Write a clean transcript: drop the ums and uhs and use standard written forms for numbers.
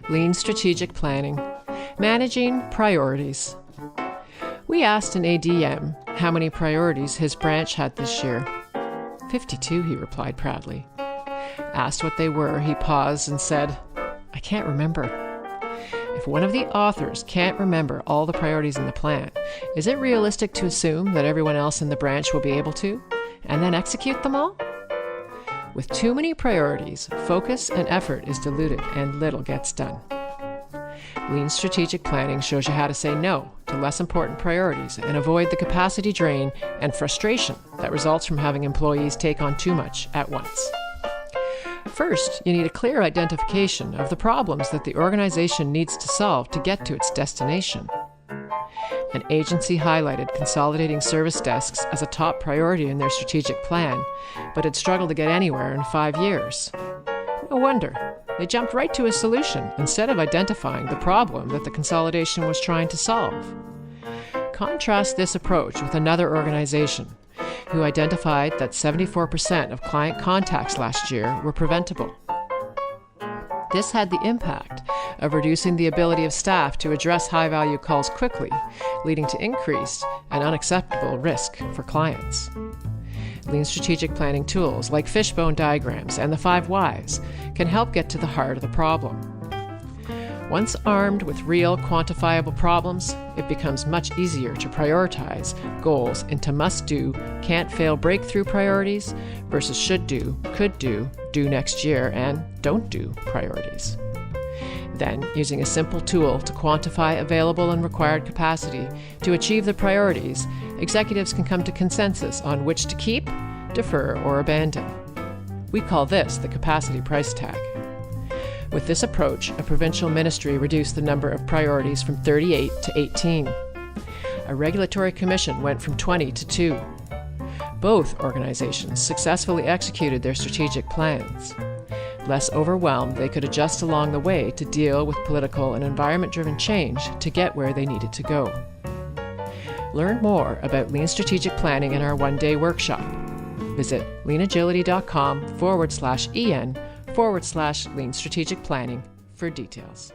Lean strategic planning, managing priorities. We asked an ADM how many priorities his branch had this year. 52, he replied proudly. Asked what they were, he paused and said, I can't remember. If one of the authors can't remember all the priorities in the plan, is it realistic to assume that everyone else in the branch will be able to, and then execute them all? With too many priorities, focus and effort is diluted and little gets done. Lean strategic planning shows you how to say no to less important priorities and avoid the capacity drain and frustration that results from having employees take on too much at once. First, you need a clear identification of the problems that the organization needs to solve to get to its destination. An agency highlighted consolidating service desks as a top priority in their strategic plan, but had struggled to get anywhere in 5 years. No wonder. They jumped right to a solution instead of identifying the problem that the consolidation was trying to solve. Contrast this approach with another organization who identified that 74% of client contacts last year were preventable. This had the impact of reducing the ability of staff to address high-value calls quickly, leading to increased and unacceptable risk for clients. Lean strategic planning tools like fishbone diagrams and the 5 whys can help get to the heart of the problem. Once armed with real, quantifiable problems, it becomes much easier to prioritize goals into must-do, can't-fail breakthrough priorities versus should-do, could-do, do next year, and don't-do priorities. Then, using a simple tool to quantify available and required capacity to achieve the priorities, executives can come to consensus on which to keep, defer, or abandon. We call this the capacity price tag. With this approach, a provincial ministry reduced the number of priorities from 38 to 18. A regulatory commission went from 20 to 2. Both organizations successfully executed their strategic plans. Less overwhelmed, they could adjust along the way to deal with political and environment-driven change to get where they needed to go. Learn more about Lean Strategic Planning in our one-day workshop. Visit leanagility.com/en/Lean Strategic Planning for details.